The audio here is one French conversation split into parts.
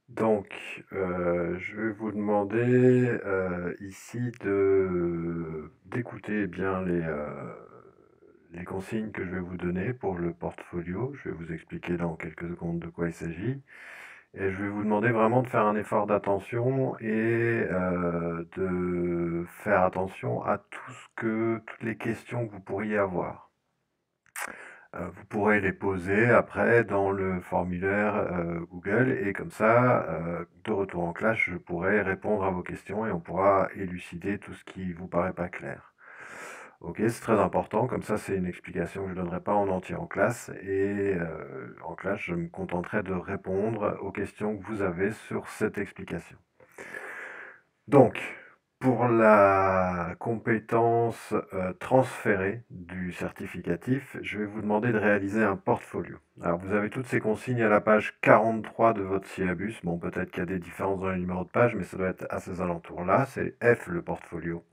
Je vais vous demander ici d'écouter bien les consignes que je vais vous donner pour le portfolio. Je vais vous expliquer dans quelques secondes de quoi il s'agit. Et je vais vous demander vraiment de faire un effort d'attention et de faire attention à toutes les questions que vous pourriez avoir. Vous pourrez les poser après dans le formulaire Google et comme ça, de retour en classe, je pourrai répondre à vos questions et on pourra élucider tout ce qui vous paraît pas clair. Ok, c'est très important, comme ça c'est une explication que je ne donnerai pas en entier en classe et en classe je me contenterai de répondre aux questions que vous avez sur cette explication. Donc, pour la compétence transférée du certificatif, je vais vous demander de réaliser un portfolio. Alors, vous avez toutes ces consignes à la page 43 de votre syllabus. Bon, peut-être qu'il y a des différences dans les numéros de page, mais ça doit être à ces alentours-là. C'est F, le portfolio.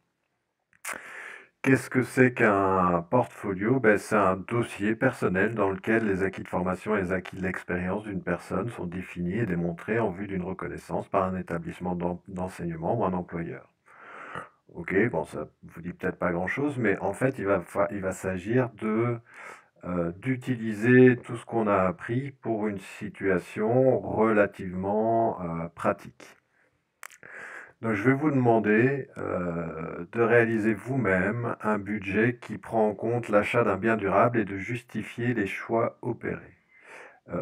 Qu'est-ce que c'est qu'un portfolio? Ben, c'est un dossier personnel dans lequel les acquis de formation et les acquis de l'expérience d'une personne sont définis et démontrés en vue d'une reconnaissance par un établissement d'enseignement ou un employeur. Ok, bon, ça vous dit peut-être pas grand-chose, mais en fait, il va s'agir d'utiliser tout ce qu'on a appris pour une situation relativement pratique. Donc, je vais vous demander de réaliser vous-même un budget qui prend en compte l'achat d'un bien durable et de justifier les choix opérés.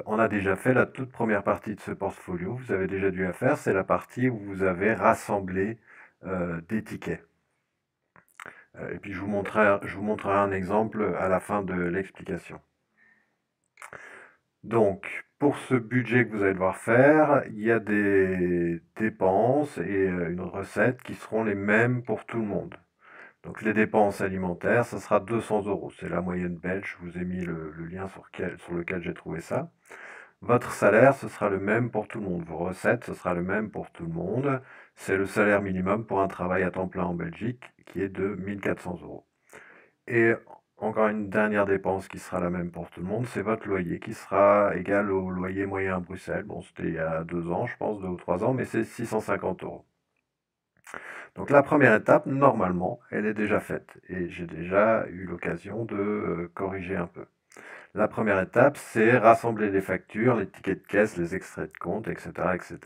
On a déjà fait la toute première partie de ce portfolio, vous avez déjà dû la faire, c'est la partie où vous avez rassemblé des tickets. Et puis je vous montrerai un exemple à la fin de l'explication. Donc, pour ce budget que vous allez devoir faire, il y a des dépenses et une recette qui seront les mêmes pour tout le monde. Donc les dépenses alimentaires, ça sera 200 euros. C'est la moyenne belge, je vous ai mis le lien sur lequel j'ai trouvé ça. Votre salaire, ce sera le même pour tout le monde. Vos recettes, ce sera le même pour tout le monde. C'est le salaire minimum pour un travail à temps plein en Belgique qui est de 1400 euros. Et encore une dernière dépense qui sera la même pour tout le monde, c'est votre loyer qui sera égal au loyer moyen à Bruxelles. Bon, c'était il y a 2 ans, je pense, 2 ou 3 ans, mais c'est 650 euros. Donc la première étape, normalement, elle est déjà faite et j'ai déjà eu l'occasion de corriger un peu. La première étape, c'est rassembler les factures, les tickets de caisse, les extraits de compte, etc., etc.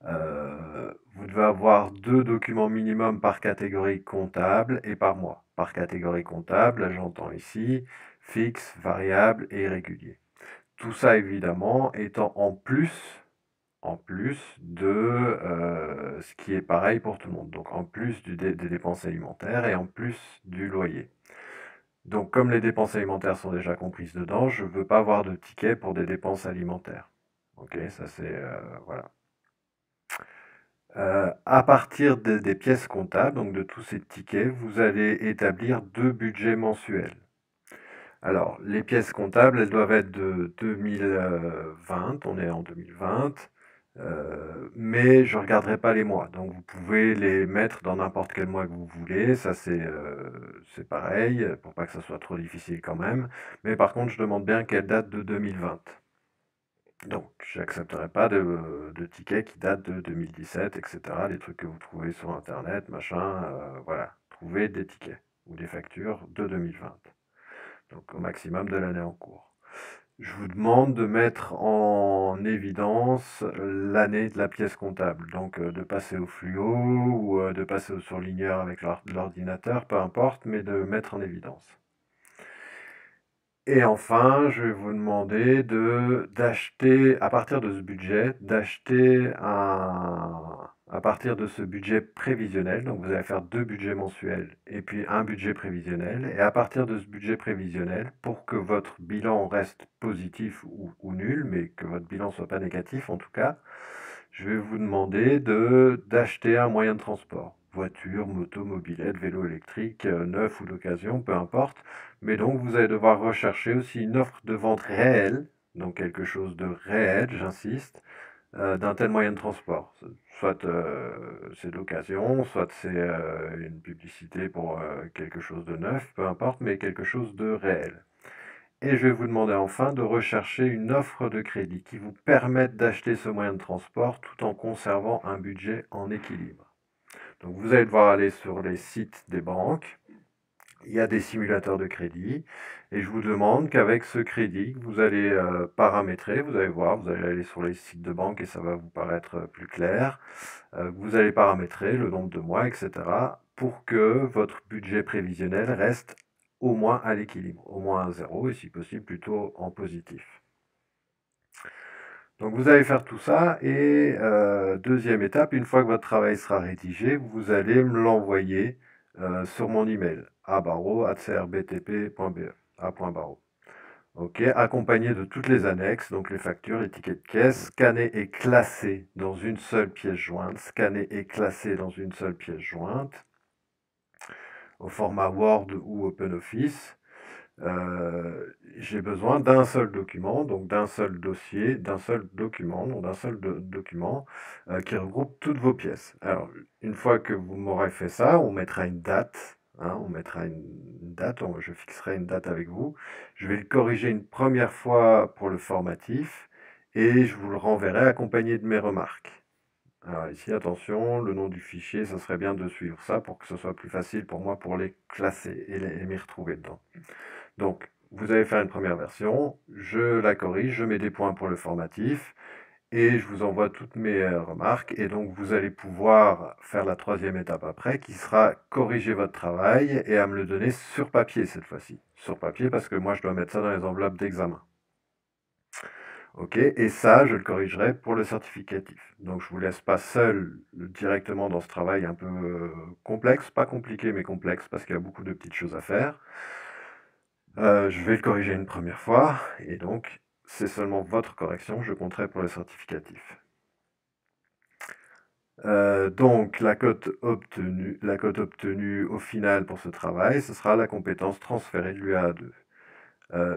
Vous devez avoir 2 documents minimum par catégorie comptable et par mois. Par catégorie comptable, j'entends ici fixe, variable et irrégulier. Tout ça, évidemment, étant en plus de ce qui est pareil pour tout le monde. Donc en plus des dépenses alimentaires et en plus du loyer. Donc comme les dépenses alimentaires sont déjà comprises dedans, je ne veux pas avoir de ticket pour des dépenses alimentaires. Ok, ça c'est voilà. À partir des pièces comptables, donc de tous ces tickets, vous allez établir 2 budgets mensuels. Alors, les pièces comptables, elles doivent être de 2020, on est en 2020, mais je ne regarderai pas les mois. Donc, vous pouvez les mettre dans n'importe quel mois que vous voulez. Ça, c'est pareil, pour pas que ça soit trop difficile quand même. Mais par contre, je demande bien qu'elle date de 2020. Donc, j'accepterai pas de tickets qui datent de 2017, etc. Les trucs que vous trouvez sur Internet, machin, voilà. Trouvez des tickets ou des factures de 2020. Donc, au maximum de l'année en cours. Je vous demande de mettre en évidence l'année de la pièce comptable. Donc, de passer au fluo ou de passer au surligneur avec l'ordinateur, peu importe, mais de mettre en évidence. Et enfin, je vais vous demander d'acheter, à partir de ce budget, à partir de ce budget prévisionnel. Donc, vous allez faire 2 budgets mensuels et puis un budget prévisionnel. Et à partir de ce budget prévisionnel, pour que votre bilan reste positif ou nul, mais que votre bilan soit pas négatif en tout cas, je vais vous demander d'acheter un moyen de transport. Voiture, moto, mobilette, vélo électrique, neuf ou d'occasion, peu importe. Mais donc, vous allez devoir rechercher aussi une offre de vente réelle, donc quelque chose de réel, j'insiste, d'un tel moyen de transport. Soit c'est de l'occasion, soit c'est une publicité pour quelque chose de neuf, peu importe, mais quelque chose de réel. Et je vais vous demander enfin de rechercher une offre de crédit qui vous permette d'acheter ce moyen de transport tout en conservant un budget en équilibre. Donc vous allez devoir aller sur les sites des banques. Il y a des simulateurs de crédit et je vous demande qu'avec ce crédit, vous allez paramétrer, vous allez voir, vous allez aller sur les sites de banque et ça va vous paraître plus clair. Vous allez paramétrer le nombre de mois, etc. pour que votre budget prévisionnel reste au moins à l'équilibre, au moins à zéro et si possible plutôt en positif. Donc vous allez faire tout ça et deuxième étape, une fois que votre travail sera rédigé, vous allez me l'envoyer sur mon email a@crbtp.be, a.barreau. Ok, accompagné de toutes les annexes, donc les factures, les tickets de caisse, scannés et classés dans une seule pièce jointe, scannés et classés dans une seule pièce jointe, au format Word ou OpenOffice. J'ai besoin d'un seul document, donc d'un seul dossier, d'un seul document, non, d'un seul document qui regroupe toutes vos pièces. Alors, une fois que vous m'aurez fait ça, on mettra une date, hein, on mettra une date, je fixerai une date avec vous. Je vais le corriger une première fois pour le formatif et je vous le renverrai accompagné de mes remarques. Alors ici, attention, le nom du fichier, ça serait bien de suivre ça pour que ce soit plus facile pour moi pour les classer et m'y retrouver dedans. Donc, vous allez faire une première version, je la corrige, je mets des points pour le formatif, et je vous envoie toutes mes remarques, et donc vous allez pouvoir faire la troisième étape après, qui sera corriger votre travail, et à me le donner sur papier cette fois-ci. Sur papier, parce que moi je dois mettre ça dans les enveloppes d'examen. Ok, et ça, je le corrigerai pour le certificatif. Donc je vous laisse pas seul directement dans ce travail un peu complexe, pas compliqué mais complexe, parce qu'il y a beaucoup de petites choses à faire. Je vais le corriger une première fois, et donc c'est seulement votre correction, je compterai pour le certificatif. Donc la cote obtenue au final pour ce travail, ce sera la compétence transférée de l'UA2.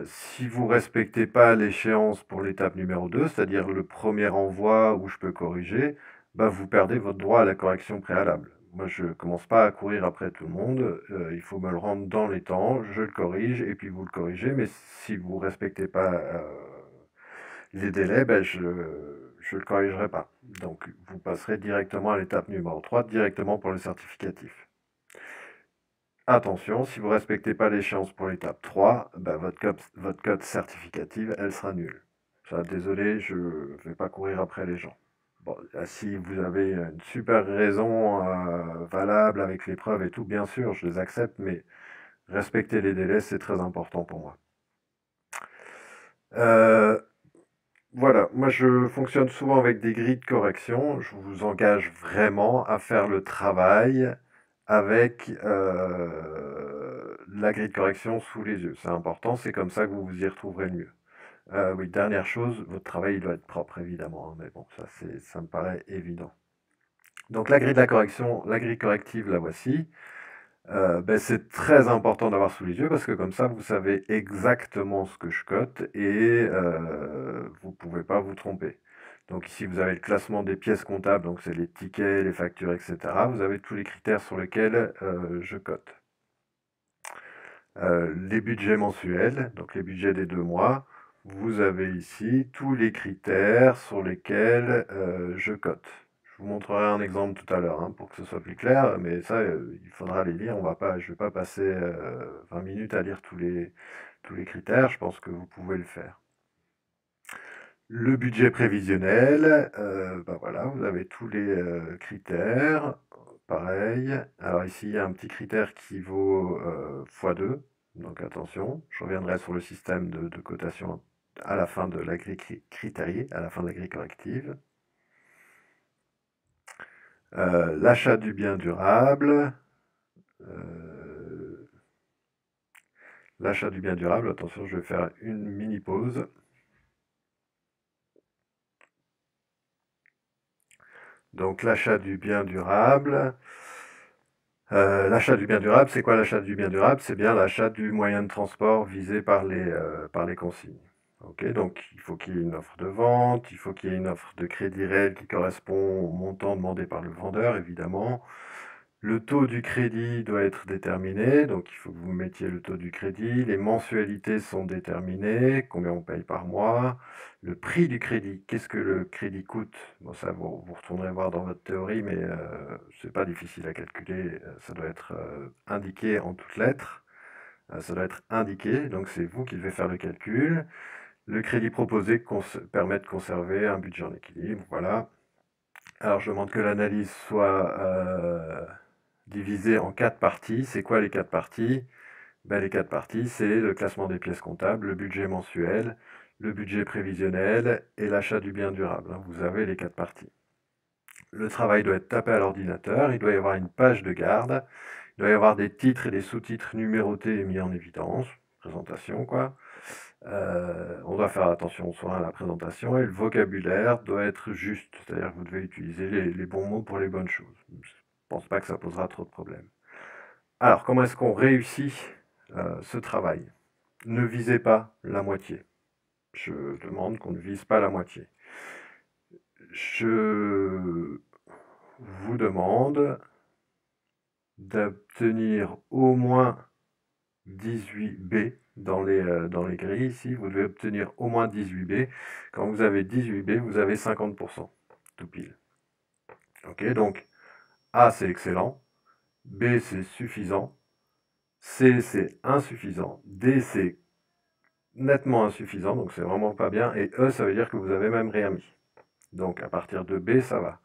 Si vous ne respectez pas l'échéance pour l'étape numéro 2, c'est-à-dire le premier envoi où je peux corriger, bah, vous perdez votre droit à la correction préalable. Moi, je ne commence pas à courir après tout le monde, il faut me le rendre dans les temps, je le corrige et puis vous le corrigez, mais si vous ne respectez pas les délais, ben, je ne le corrigerai pas. Donc vous passerez directement à l'étape numéro 3, directement pour le certificatif. Attention, si vous ne respectez pas l'échéance pour l'étape 3, ben, votre code certificative, elle sera nulle. Ça, désolé, je ne vais pas courir après les gens. Bon, si vous avez une super raison valable avec les preuves et tout, bien sûr, je les accepte, mais respecter les délais, c'est très important pour moi. Voilà, moi je fonctionne souvent avec des grilles de correction. Je vous engage vraiment à faire le travail avec la grille de correction sous les yeux. C'est important, c'est comme ça que vous vous y retrouverez le mieux. Oui, dernière chose, votre travail il doit être propre évidemment, hein, mais bon, ça me paraît évident. Donc la grille de la correction, la grille corrective, la voici. Ben, c'est très important d'avoir sous les yeux parce que comme ça, vous savez exactement ce que je cote et vous ne pouvez pas vous tromper. Donc ici, vous avez le classement des pièces comptables, donc c'est les tickets, les factures, etc. Vous avez tous les critères sur lesquels je cote. Les budgets mensuels, donc les budgets des 2 mois, vous avez ici tous les critères sur lesquels je cote. Je vous montrerai un exemple tout à l'heure hein, pour que ce soit plus clair, mais ça, il faudra les lire. Je ne vais pas passer 20 minutes à lire tous les critères, je pense que vous pouvez le faire. Le budget prévisionnel, ben voilà, vous avez tous les critères, pareil. Alors ici, il y a un petit critère qui vaut x2, donc attention, je reviendrai sur le système de cotation à la fin de la grille critériée, à la fin de la grille corrective. L'achat du bien durable. L'achat du bien durable, attention, je vais faire une mini pause. Donc l'achat du bien durable. L'achat du bien durable, c'est quoi l'achat du bien durable? C'est bien l'achat du moyen de transport visé par les consignes. Ok, donc il faut qu'il y ait une offre de vente, il faut qu'il y ait une offre de crédit réel qui correspond au montant demandé par le vendeur, évidemment. Le taux du crédit doit être déterminé, donc il faut que vous mettiez le taux du crédit. Les mensualités sont déterminées, combien on paye par mois. Le prix du crédit, qu'est-ce que le crédit coûte? Bon, ça, vous retournerez voir dans votre théorie, mais c'est pas difficile à calculer. Ça doit être indiqué en toutes lettres. Ça doit être indiqué, donc c'est vous qui devez faire le calcul. Le crédit proposé permet de conserver un budget en équilibre, voilà. Alors je demande que l'analyse soit divisée en 4 parties. C'est quoi les 4 parties? Ben, les 4 parties, c'est le classement des pièces comptables, le budget mensuel, le budget prévisionnel et l'achat du bien durable, hein. Vous avez les 4 parties. Le travail doit être tapé à l'ordinateur, il doit y avoir une page de garde, il doit y avoir des titres et des sous-titres numérotés et mis en évidence, présentation quoi. On doit faire attention au soin à la présentation et le vocabulaire doit être juste, c'est-à-dire que vous devez utiliser les bons mots pour les bonnes choses. Je ne pense pas que ça posera trop de problèmes. Alors, comment est-ce qu'on réussit ce travail? Ne visez pas la moitié. Je demande qu'on ne vise pas la moitié. Je vous demande d'obtenir au moins 18 B dans les grilles ici. Vous devez obtenir au moins 18 B. Quand vous avez 18 B, vous avez 50%, tout pile. Ok, donc A c'est excellent, B c'est suffisant, C c'est insuffisant, D c'est nettement insuffisant, donc c'est vraiment pas bien, et E ça veut dire que vous avez même rien mis. Donc à partir de B, ça va.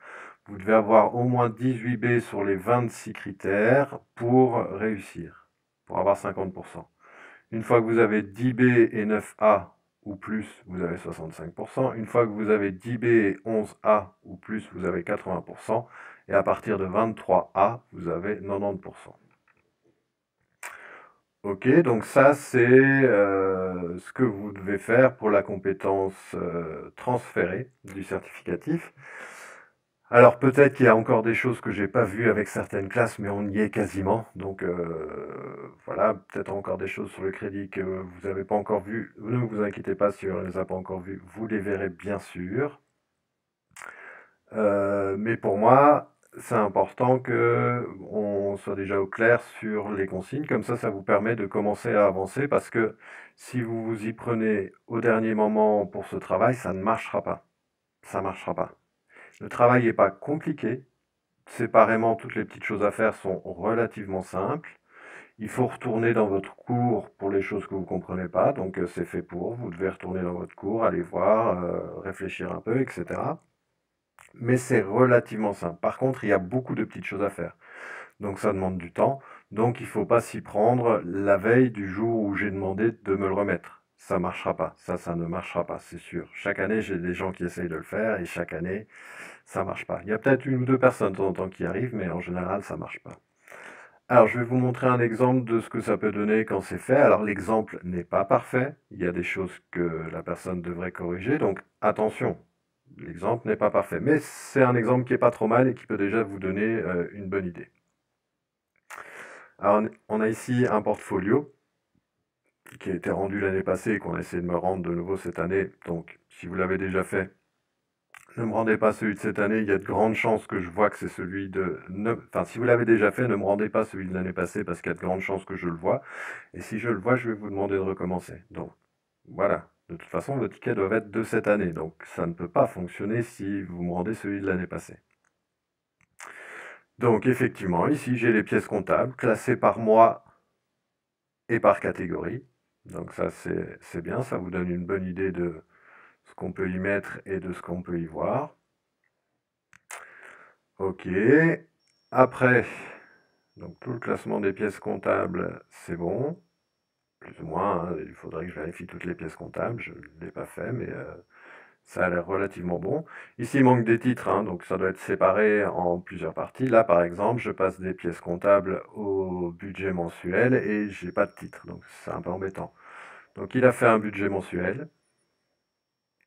Vous devez avoir au moins 18 B sur les 26 critères pour réussir, pour avoir 50%. Une fois que vous avez 10 B et 9 A ou plus, vous avez 65%. Une fois que vous avez 10 B et 11 A ou plus, vous avez 80%. Et à partir de 23 A, vous avez 90%. Ok, donc ça c'est ce que vous devez faire pour la compétence transférée du certificatif. Alors peut-être qu'il y a encore des choses que j'ai pas vues avec certaines classes, mais on y est quasiment. Donc voilà, peut-être encore des choses sur le crédit que vous n'avez pas encore vues. Ne vous inquiétez pas si on ne les a pas encore vues, vous les verrez bien sûr. Mais pour moi, c'est important que on soit déjà au clair sur les consignes. Comme ça vous permet de commencer à avancer parce que si vous vous y prenez au dernier moment pour ce travail, ça ne marchera pas. Ça ne marchera pas. Le travail n'est pas compliqué. Séparément, toutes les petites choses à faire sont relativement simples. Il faut retourner dans votre cours pour les choses que vous ne comprenez pas. Donc c'est fait pour. Vous devez retourner dans votre cours, aller voir, réfléchir un peu, etc. Mais c'est relativement simple. Par contre, il y a beaucoup de petites choses à faire. Donc ça demande du temps. Donc il ne faut pas s'y prendre la veille du jour où j'ai demandé de me le remettre. Ça ne marchera pas. Ça ne marchera pas, c'est sûr. Chaque année, j'ai des gens qui essayent de le faire et chaque année, ça ne marche pas. Il y a peut-être une ou deux personnes de temps en temps qui arrivent, mais en général, ça ne marche pas. Alors, je vais vous montrer un exemple de ce que ça peut donner quand c'est fait. Alors, l'exemple n'est pas parfait. Il y a des choses que la personne devrait corriger. Donc, attention, l'exemple n'est pas parfait. Mais c'est un exemple qui n'est pas trop mal et qui peut déjà vous donner une bonne idée. Alors, on a ici un portfolio qui a été rendu l'année passée et qu'on a essayé de me rendre de nouveau cette année. Donc, si vous l'avez déjà fait, ne me rendez pas celui de cette année, il y a de grandes chances que je vois que c'est celui de... Enfin, si vous l'avez déjà fait, ne me rendez pas celui de l'année passée parce qu'il y a de grandes chances que je le vois. Et si je le vois, je vais vous demander de recommencer. Donc, voilà. De toute façon, vos tickets doivent être de cette année. Donc, ça ne peut pas fonctionner si vous me rendez celui de l'année passée. Donc, effectivement, ici, j'ai les pièces comptables classées par mois et par catégorie. Donc, ça, c'est bien. Ça vous donne une bonne idée de ce qu'on peut y mettre et de ce qu'on peut y voir. Ok. Après, donc tout le classement des pièces comptables, c'est bon. Plus ou moins, hein, il faudrait que je vérifie toutes les pièces comptables. Je ne l'ai pas fait, mais ça a l'air relativement bon. Ici, il manque des titres, hein, donc ça doit être séparé en plusieurs parties. Là, par exemple, je passe des pièces comptables au budget mensuel et j'ai pas de titre, donc c'est un peu embêtant. Donc il a fait un budget mensuel.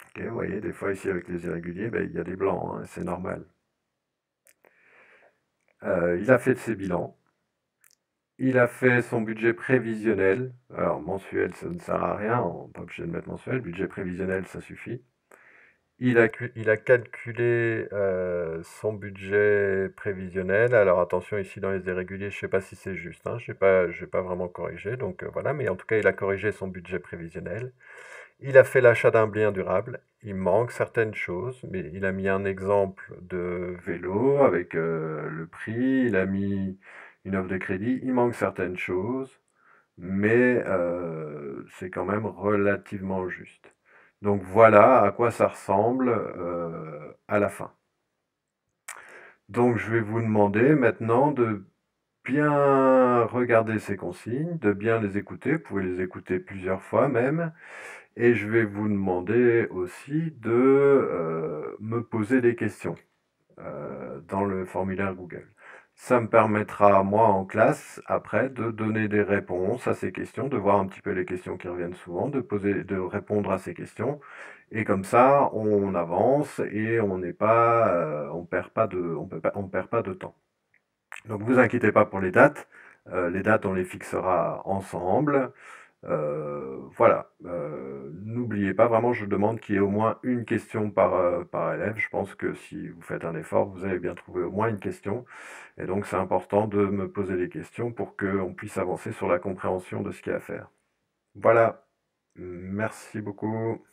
Ok, vous voyez, des fois ici avec les irréguliers, ben, il y a des blancs, hein, c'est normal. Il a fait de ses bilans. Il a fait son budget prévisionnel. Alors, mensuel, ça ne sert à rien. On n'est pas obligé de mettre mensuel. Budget prévisionnel, ça suffit. Il a calculé son budget prévisionnel. Alors attention, ici dans les irréguliers, je ne sais pas si c'est juste, hein, j'ai pas vraiment corrigé, donc voilà, mais en tout cas, il a corrigé son budget prévisionnel. Il a fait l'achat d'un bien durable. Il manque certaines choses, mais il a mis un exemple de vélo avec le prix, il a mis une offre de crédit. Il manque certaines choses, mais c'est quand même relativement juste. Donc voilà à quoi ça ressemble à la fin. Donc je vais vous demander maintenant de bien regarder ces consignes, de bien les écouter. Vous pouvez les écouter plusieurs fois même. Et je vais vous demander aussi de me poser des questions dans le formulaire Google. Ça me permettra, moi, en classe, après, de donner des réponses à ces questions, de voir un petit peu les questions qui reviennent souvent, de répondre à ces questions. Et comme ça, on avance et on n'est pas, on perd pas de temps. Donc, vous inquiétez pas pour les dates. Les dates, on les fixera ensemble. Voilà. N'oubliez pas, vraiment, je demande qu'il y ait au moins une question par élève. Je pense que si vous faites un effort, vous allez bien trouver au moins une question. Et donc, c'est important de me poser des questions pour qu'on puisse avancer sur la compréhension de ce qu'il y a à faire. Voilà. Merci beaucoup.